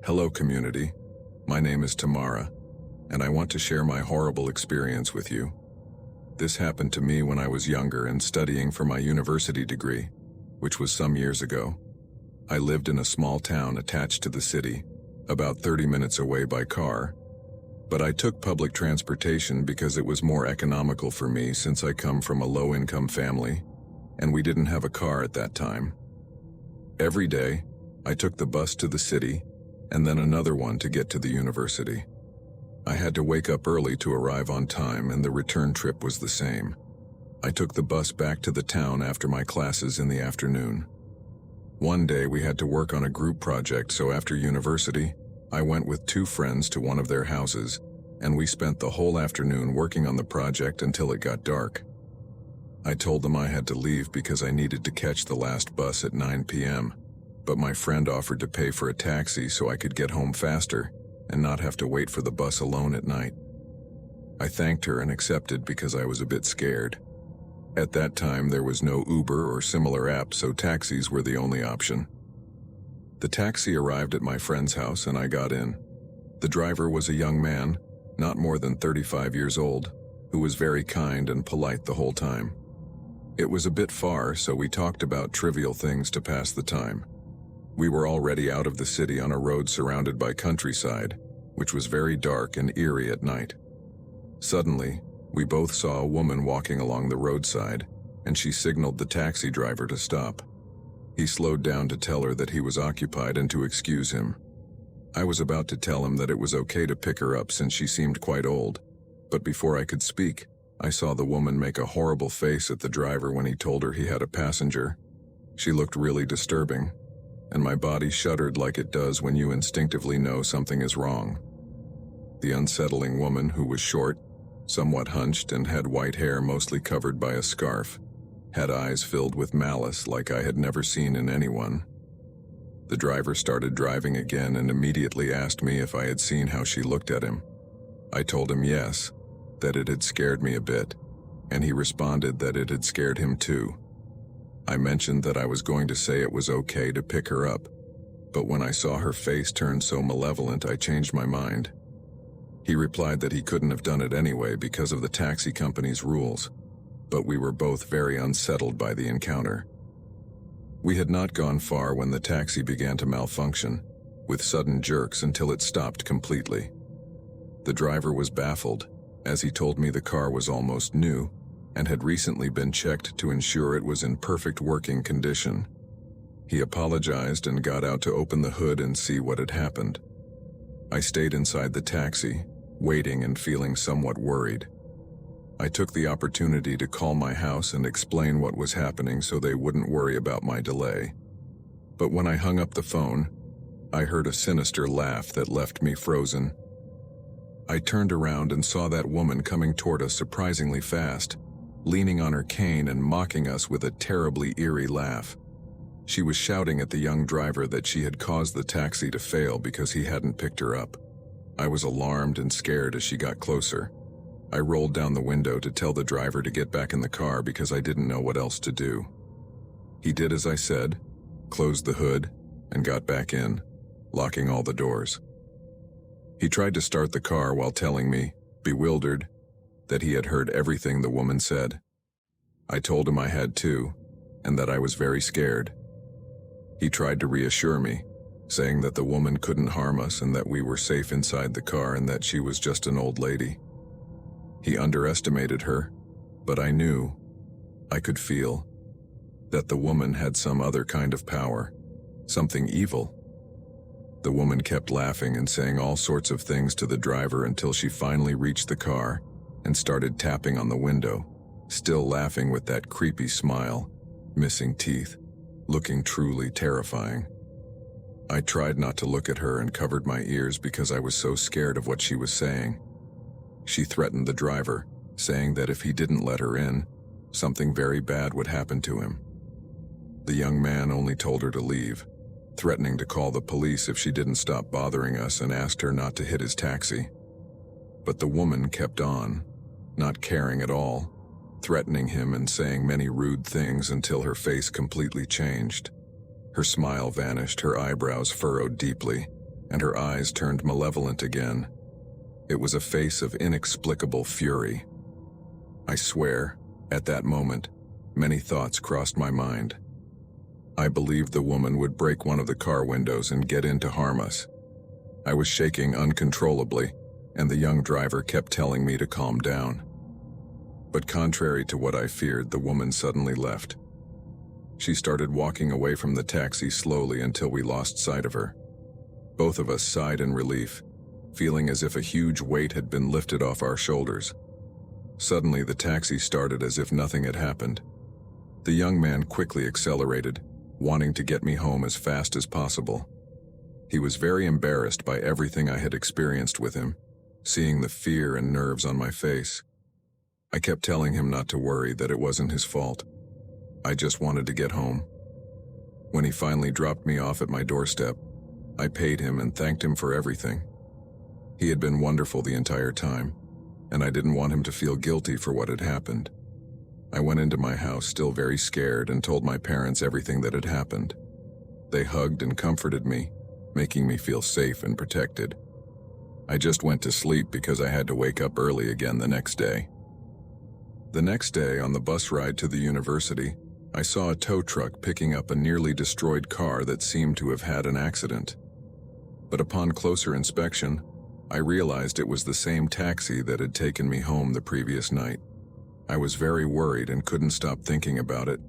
Hello community, my name is Tamara, and I want to share my horrible experience with you. This happened to me when I was younger and studying for my university degree, which was some years ago. I lived in a small town attached to the city, about 30 minutes away by car, but I took public transportation because it was more economical for me since I come from a low-income family, and we didn't have a car at that time. Every day, I took the bus to the city, and then another one to get to the university. I had to wake up early to arrive on time, and the return trip was the same. I took the bus back to the town after my classes in the afternoon. One day we had to work on a group project, so after university, I went with 2 friends to one of their houses, and we spent the whole afternoon working on the project until it got dark. I told them I had to leave because I needed to catch the last bus at 9 p.m., but my friend offered to pay for a taxi so I could get home faster and not have to wait for the bus alone at night. I thanked her and accepted because I was a bit scared. At that time, there was no Uber or similar app, so taxis were the only option. The taxi arrived at my friend's house and I got in. The driver was a young man, not more than 35 years old, who was very kind and polite the whole time. It was a bit far, so we talked about trivial things to pass the time. We were already out of the city on a road surrounded by countryside, which was very dark and eerie at night. Suddenly, we both saw a woman walking along the roadside, and she signaled the taxi driver to stop. He slowed down to tell her that he was occupied and to excuse him. I was about to tell him that it was okay to pick her up since she seemed quite old, but before I could speak, I saw the woman make a horrible face at the driver when he told her he had a passenger. She looked really disturbing, and my body shuddered like it does when you instinctively know something is wrong. The unsettling woman, who was short, somewhat hunched, and had white hair mostly covered by a scarf, had eyes filled with malice like I had never seen in anyone. The driver started driving again and immediately asked me if I had seen how she looked at him. I told him yes, that it had scared me a bit, and he responded that it had scared him too. I mentioned that I was going to say it was okay to pick her up, but when I saw her face turn so malevolent, I changed my mind. He replied that he couldn't have done it anyway because of the taxi company's rules, but we were both very unsettled by the encounter. We had not gone far when the taxi began to malfunction, with sudden jerks until it stopped completely. The driver was baffled, as he told me the car was almost new and had recently been checked to ensure it was in perfect working condition. He apologized and got out to open the hood and see what had happened. I stayed inside the taxi, waiting and feeling somewhat worried. I took the opportunity to call my house and explain what was happening so they wouldn't worry about my delay. But when I hung up the phone, I heard a sinister laugh that left me frozen. I turned around and saw that woman coming toward us surprisingly fast, leaning on her cane and mocking us with a terribly eerie laugh. She was shouting at the young driver that she had caused the taxi to fail because he hadn't picked her up. I was alarmed and scared as she got closer. I rolled down the window to tell the driver to get back in the car because I didn't know what else to do. He did as I said, closed the hood, and got back in, locking all the doors. He tried to start the car while telling me, bewildered, that he had heard everything the woman said. I told him I had too, and that I was very scared. He tried to reassure me, saying that the woman couldn't harm us and that we were safe inside the car and that she was just an old lady. He underestimated her, but I knew, I could feel, that the woman had some other kind of power, something evil. The woman kept laughing and saying all sorts of things to the driver until she finally reached the car and started tapping on the window, still laughing with that creepy smile, missing teeth, looking truly terrifying. I tried not to look at her and covered my ears because I was so scared of what she was saying. She threatened the driver, saying that if he didn't let her in, something very bad would happen to him. The young man only told her to leave, threatening to call the police if she didn't stop bothering us, and asked her not to hit his taxi. But the woman kept on, not caring at all, threatening him and saying many rude things until her face completely changed. Her smile vanished, her eyebrows furrowed deeply, and her eyes turned malevolent again. It was a face of inexplicable fury. I swear, at that moment, many thoughts crossed my mind. I believed the woman would break one of the car windows and get in to harm us. I was shaking uncontrollably, and the young driver kept telling me to calm down. But contrary to what I feared, the woman suddenly left. She started walking away from the taxi slowly until we lost sight of her. Both of us sighed in relief, feeling as if a huge weight had been lifted off our shoulders. Suddenly, the taxi started as if nothing had happened. The young man quickly accelerated, wanting to get me home as fast as possible. He was very embarrassed by everything I had experienced with him, seeing the fear and nerves on my face. I kept telling him not to worry, that it wasn't his fault. I just wanted to get home. When he finally dropped me off at my doorstep, I paid him and thanked him for everything. He had been wonderful the entire time, and I didn't want him to feel guilty for what had happened. I went into my house still very scared and told my parents everything that had happened. They hugged and comforted me, making me feel safe and protected. I just went to sleep because I had to wake up early again the next day. The next day, on the bus ride to the university, I saw a tow truck picking up a nearly destroyed car that seemed to have had an accident. But upon closer inspection, I realized it was the same taxi that had taken me home the previous night. I was very worried and couldn't stop thinking about it,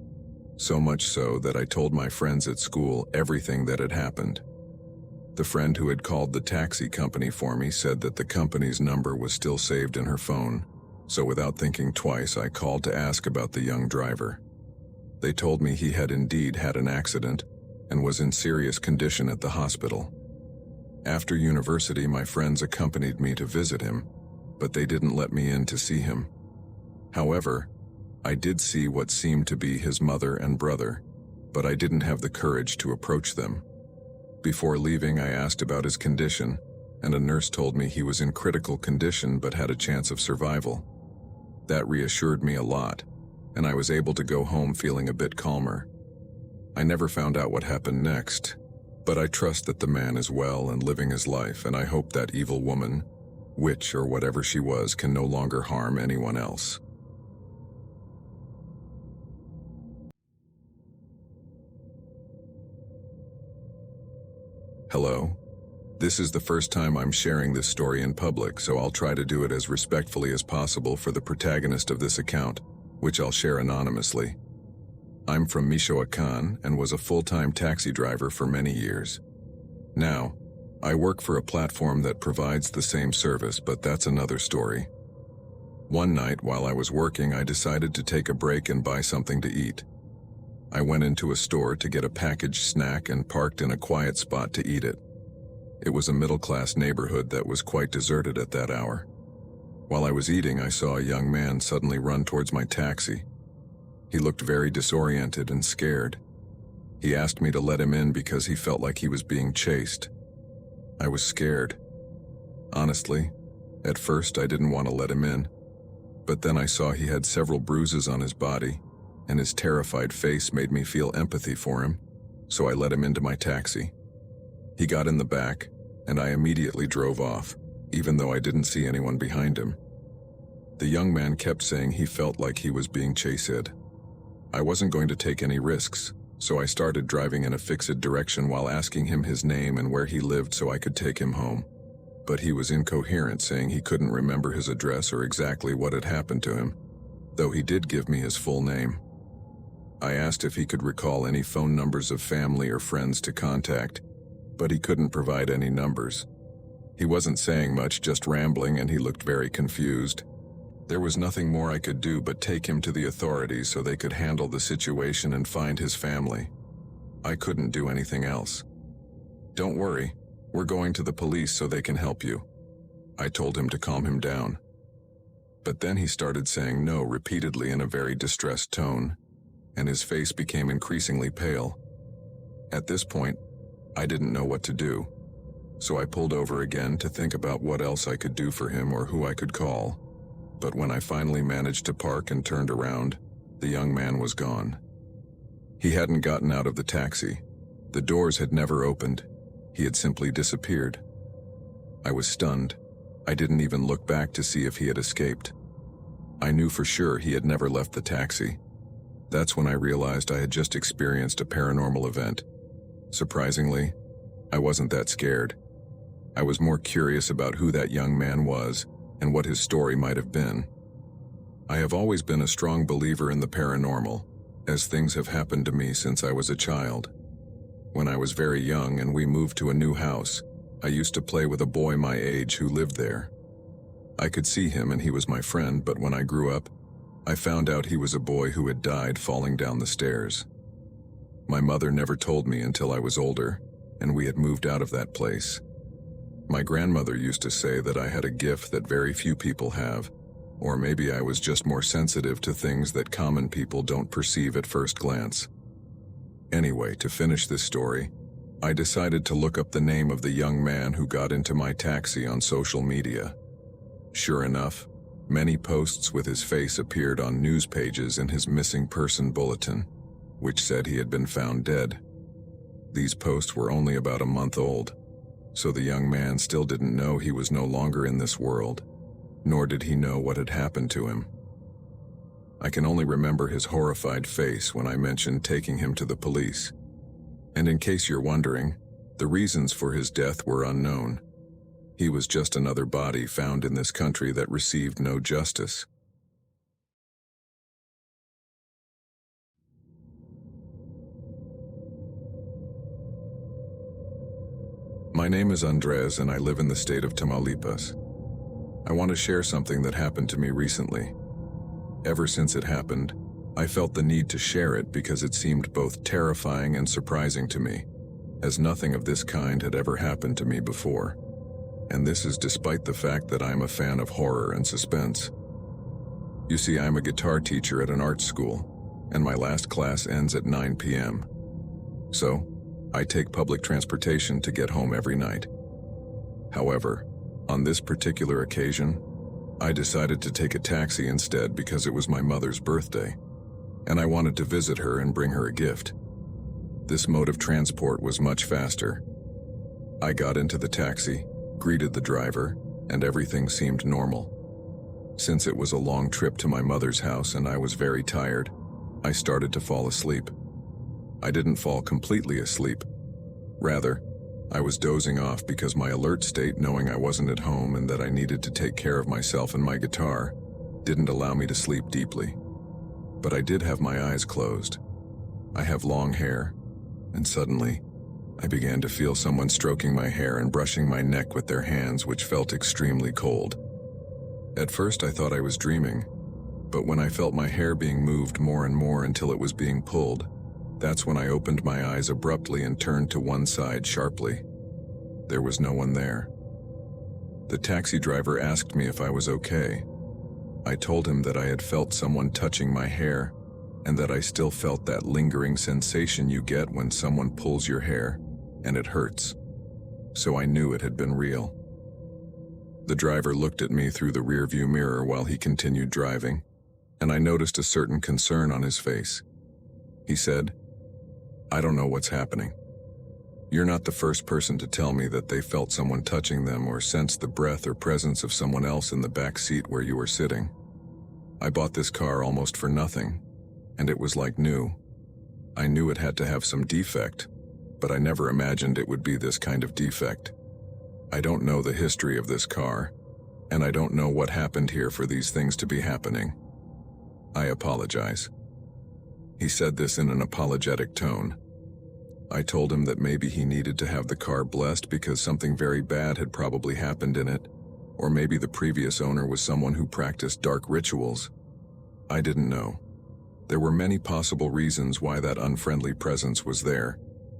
so much so that I told my friends at school everything that had happened. The friend who had called the taxi company for me said that the company's number was still saved in her phone, so without thinking twice, I called to ask about the young driver. They told me he had indeed had an accident and was in serious condition at the hospital. After university, my friends accompanied me to visit him, but they didn't let me in to see him. However, I did see what seemed to be his mother and brother, but I didn't have the courage to approach them. Before leaving, I asked about his condition, and a nurse told me he was in critical condition but had a chance of survival. That reassured me a lot, and I was able to go home feeling a bit calmer. I never found out what happened next, but I trust that the man is well and living his life, and I hope that evil woman, witch or whatever she was, can no longer harm anyone else. Hello. This is the first time I'm sharing this story in public, so I'll try to do it as respectfully as possible for the protagonist of this account, which I'll share anonymously. I'm from Michoacán and was a full-time taxi driver for many years. Now, I work for a platform that provides the same service, but that's another story. One night while I was working, I decided to take a break and buy something to eat. I went into a store to get a packaged snack and parked in a quiet spot to eat it. It was a middle-class neighborhood that was quite deserted at that hour. While I was eating, I saw a young man suddenly run towards my taxi. He looked very disoriented and scared. He asked me to let him in because he felt like he was being chased. I was scared. Honestly, at first I didn't want to let him in, but then I saw he had several bruises on his body, and his terrified face made me feel empathy for him, so I let him into my taxi. He got in the back, and I immediately drove off, even though I didn't see anyone behind him. The young man kept saying he felt like he was being chased. I wasn't going to take any risks, so I started driving in a fixed direction while asking him his name and where he lived so I could take him home. But he was incoherent, saying he couldn't remember his address or exactly what had happened to him, though he did give me his full name. I asked if he could recall any phone numbers of family or friends to contact, but he couldn't provide any numbers. He wasn't saying much, just rambling, and he looked very confused. There was nothing more I could do but take him to the authorities so they could handle the situation and find his family. I couldn't do anything else. "Don't worry, we're going to the police so they can help you," I told him to calm him down. But then he started saying no repeatedly in a very distressed tone, and his face became increasingly pale. At this point, I didn't know what to do, so I pulled over again to think about what else I could do for him or who I could call. But when I finally managed to park and turned around, the young man was gone. He hadn't gotten out of the taxi. The doors had never opened. He had simply disappeared. I was stunned. I didn't even look back to see if he had escaped. I knew for sure he had never left the taxi. That's when I realized I had just experienced a paranormal event. Surprisingly, I wasn't that scared. I was more curious about who that young man was and what his story might have been. I have always been a strong believer in the paranormal, as things have happened to me since I was a child. When I was very young and we moved to a new house, I used to play with a boy my age who lived there. I could see him and he was my friend, but when I grew up, I found out he was a boy who had died falling down the stairs. My mother never told me until I was older, and we had moved out of that place. My grandmother used to say that I had a gift that very few people have, or maybe I was just more sensitive to things that common people don't perceive at first glance. Anyway, to finish this story, I decided to look up the name of the young man who got into my taxi on social media. Sure enough, many posts with his face appeared on news pages in his missing person bulletin, which said he had been found dead. These posts were only about a month old, so the young man still didn't know he was no longer in this world, nor did he know what had happened to him. I can only remember his horrified face when I mentioned taking him to the police. And in case you're wondering, the reasons for his death were unknown. He was just another body found in this country that received no justice. My name is Andres and I live in the state of Tamaulipas. I want to share something that happened to me recently. Ever since it happened, I felt the need to share it because it seemed both terrifying and surprising to me, as nothing of this kind had ever happened to me before. And this is despite the fact that I'm a fan of horror and suspense. You see, I'm a guitar teacher at an art school, and my last class ends at 9 p.m. So, I take public transportation to get home every night. However, on this particular occasion, I decided to take a taxi instead because it was my mother's birthday, and I wanted to visit her and bring her a gift. This mode of transport was much faster. I got into the taxi, greeted the driver, and everything seemed normal. Since it was a long trip to my mother's house and I was very tired, I started to fall asleep. I didn't fall completely asleep. Rather, I was dozing off because my alert state, knowing I wasn't at home and that I needed to take care of myself and my guitar, didn't allow me to sleep deeply. But I did have my eyes closed. I have long hair, and suddenly, I began to feel someone stroking my hair and brushing my neck with their hands, which felt extremely cold. At first I thought I was dreaming, but when I felt my hair being moved more and more until it was being pulled, that's when I opened my eyes abruptly and turned to one side sharply. There was no one there. The taxi driver asked me if I was okay. I told him that I had felt someone touching my hair and that I still felt that lingering sensation you get when someone pulls your hair, and it hurts. So I knew it had been real. The driver looked at me through the rearview mirror while he continued driving, and I noticed a certain concern on his face. He said, "I don't know what's happening. You're not the first person to tell me that they felt someone touching them or sensed the breath or presence of someone else in the back seat where you were sitting. I bought this car almost for nothing, and it was like new. I knew it had to have some defect, but I never imagined it would be this kind of defect. I don't know the history of this car, and I don't know what happened here for these things to be happening. I apologize." He said this in an apologetic tone. I told him that maybe he needed to have the car blessed because something very bad had probably happened in it, or maybe the previous owner was someone who practiced dark rituals. I didn't know. There were many possible reasons why that unfriendly presence was there,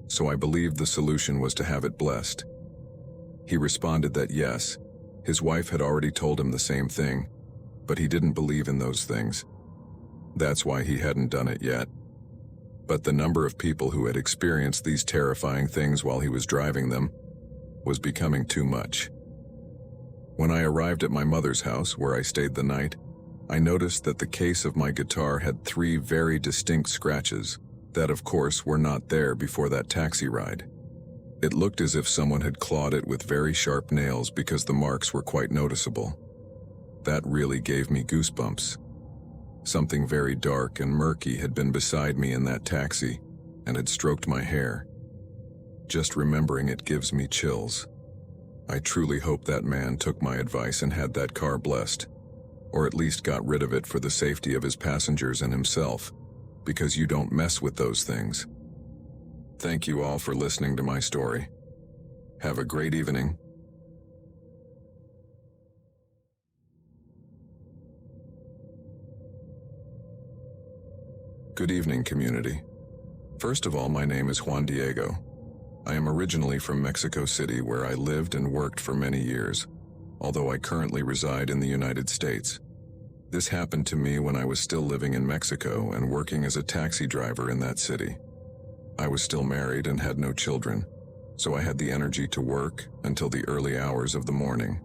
so I believed the solution was to have it blessed. He responded that yes, his wife had already told him the same thing, but he didn't believe in those things. That's why he hadn't done it yet. But the number of people who had experienced these terrifying things while he was driving them was becoming too much. When I arrived at my mother's house, where I stayed the night, I noticed that the case of my guitar had 3 very distinct scratches that, of course, were not there before that taxi ride. It looked as if someone had clawed it with very sharp nails because the marks were quite noticeable. That really gave me goosebumps. Something very dark and murky had been beside me in that taxi and had stroked my hair. Just remembering it gives me chills. I truly hope that man took my advice and had that car blessed, or at least got rid of it for the safety of his passengers and himself, because you don't mess with those things. Thank you all for listening to my story. Have a great evening. Good evening, community. First of all, my name is Juan Diego. I am originally from Mexico City, where I lived and worked for many years, although I currently reside in the United States. This happened to me when I was still living in Mexico and working as a taxi driver in that city. I was still married and had no children, so I had the energy to work until the early hours of the morning.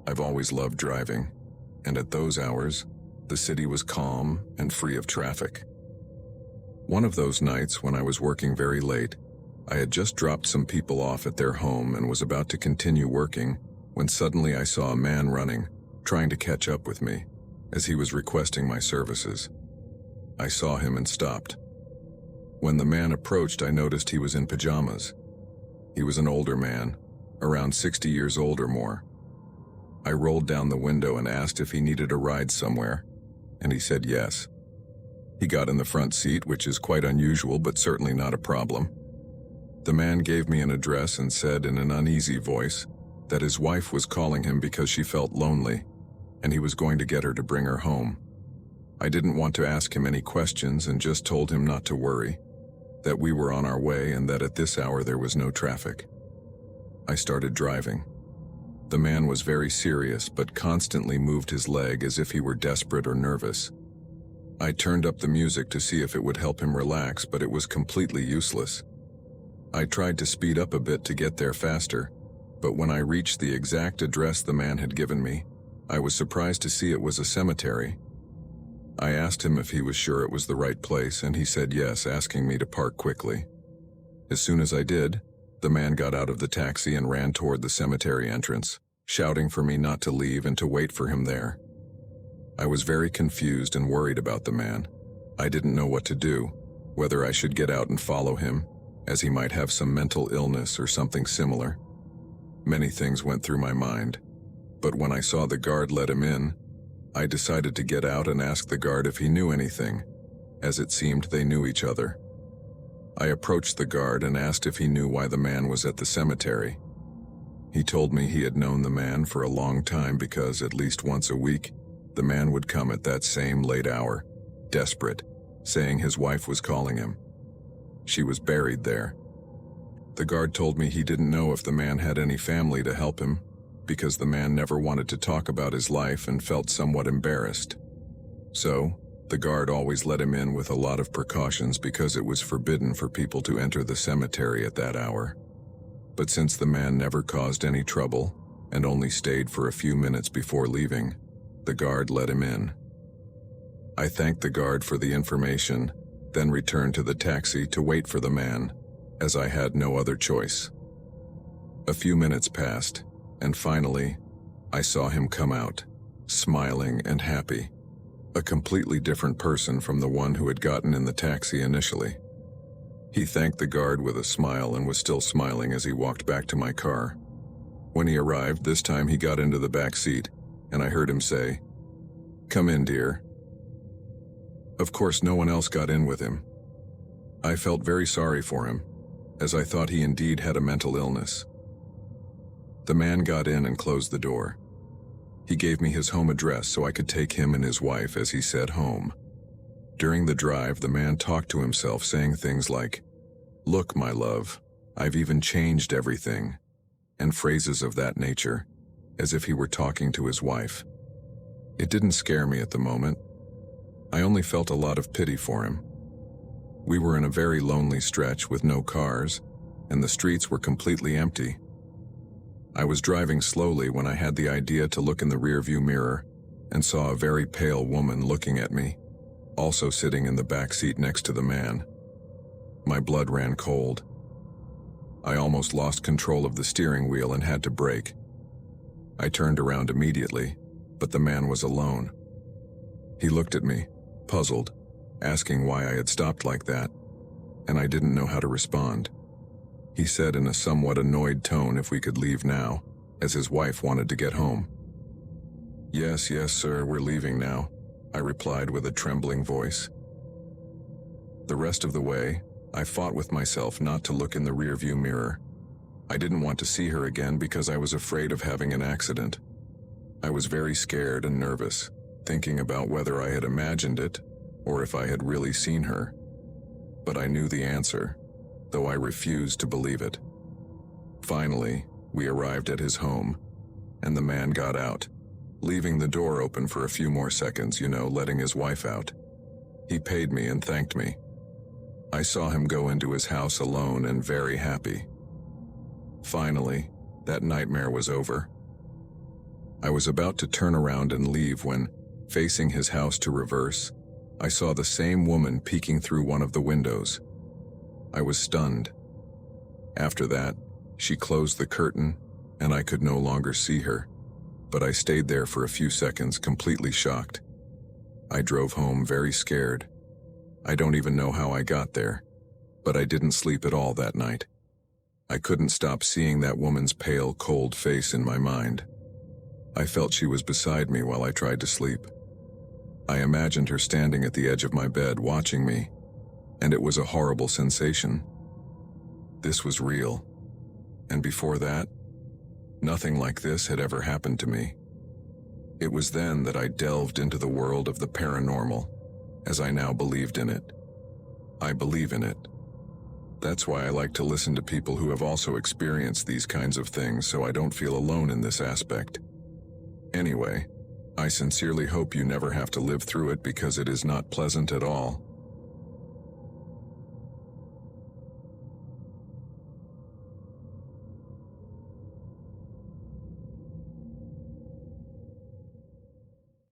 I've always loved driving, and at those hours, the city was calm and free of traffic. One of those nights when I was working very late, I had just dropped some people off at their home and was about to continue working when suddenly I saw a man running, trying to catch up with me, as he was requesting my services. I saw him and stopped. When the man approached, I noticed he was in pajamas. He was an older man, around 60 years old or more. I rolled down the window and asked if he needed a ride somewhere, and he said yes. He got in the front seat, which is quite unusual but certainly not a problem. The man gave me an address and said in an uneasy voice that his wife was calling him because she felt lonely, and he was going to get her to bring her home. I didn't want to ask him any questions and just told him not to worry, that we were on our way and that at this hour there was no traffic. I started driving. The man was very serious but constantly moved his leg as if he were desperate or nervous. I turned up the music to see if it would help him relax, but it was completely useless. I tried to speed up a bit to get there faster, but when I reached the exact address the man had given me, I was surprised to see it was a cemetery. I asked him if he was sure it was the right place, and he said yes, asking me to park quickly. As soon as I did, the man got out of the taxi and ran toward the cemetery entrance, shouting for me not to leave and to wait for him there. I was very confused and worried about the man. I didn't know what to do, whether I should get out and follow him, as he might have some mental illness or something similar. Many things went through my mind, but when I saw the guard let him in, I decided to get out and ask the guard if he knew anything, as it seemed they knew each other. I approached the guard and asked if he knew why the man was at the cemetery. He told me he had known the man for a long time because at least once a week, the man would come at that same late hour, desperate, saying his wife was calling him. She was buried there. The guard told me he didn't know if the man had any family to help him, because the man never wanted to talk about his life and felt somewhat embarrassed. So, the guard always let him in with a lot of precautions because it was forbidden for people to enter the cemetery at that hour. But since the man never caused any trouble and only stayed for a few minutes before leaving, the guard let him in. I thanked the guard for the information, then returned to the taxi to wait for the man, as I had no other choice. A few minutes passed, and finally, I saw him come out, smiling and happy, a completely different person from the one who had gotten in the taxi initially. He thanked the guard with a smile and was still smiling as he walked back to my car. When he arrived, this time he got into the back seat, and I heard him say, "Come in, dear." Of course, no one else got in with him. I felt very sorry for him, as I thought he indeed had a mental illness. The man got in and closed the door. He gave me his home address so I could take him and his wife, as he said, home. During the drive, the man talked to himself, saying things like, "Look, my love, I've even changed everything," and phrases of that nature, as if he were talking to his wife. It didn't scare me at the moment. I only felt a lot of pity for him. We were in a very lonely stretch with no cars, and the streets were completely empty. I was driving slowly when I had the idea to look in the rearview mirror and saw a very pale woman looking at me, also sitting in the back seat next to the man. My blood ran cold. I almost lost control of the steering wheel and had to brake. I turned around immediately, but the man was alone. He looked at me, puzzled, asking why I had stopped like that, and I didn't know how to respond. He said in a somewhat annoyed tone if we could leave now, as his wife wanted to get home. Yes, sir, we're leaving now, I replied with a trembling voice. The rest of the way, I fought with myself not to look in the rearview mirror. I didn't want to see her again because I was afraid of having an accident. I was very scared and nervous, thinking about whether I had imagined it or if I had really seen her. But I knew the answer, though I refused to believe it. Finally, we arrived at his home, and the man got out, leaving the door open for a few more seconds, letting his wife out. He paid me and thanked me. I saw him go into his house alone and very happy. Finally, that nightmare was over. I was about to turn around and leave when, facing his house to reverse, I saw the same woman peeking through one of the windows. I was stunned. After that, she closed the curtain, and I could no longer see her, but I stayed there for a few seconds completely shocked. I drove home very scared. I don't even know how I got there, but I didn't sleep at all that night. I couldn't stop seeing that woman's pale, cold face in my mind. I felt she was beside me while I tried to sleep. I imagined her standing at the edge of my bed watching me, and it was a horrible sensation. This was real, and before that, nothing like this had ever happened to me. It was then that I delved into the world of the paranormal, as I now believed in it. I believe in it. That's why I like to listen to people who have also experienced these kinds of things so I don't feel alone in this aspect. Anyway, I sincerely hope you never have to live through it because it is not pleasant at all.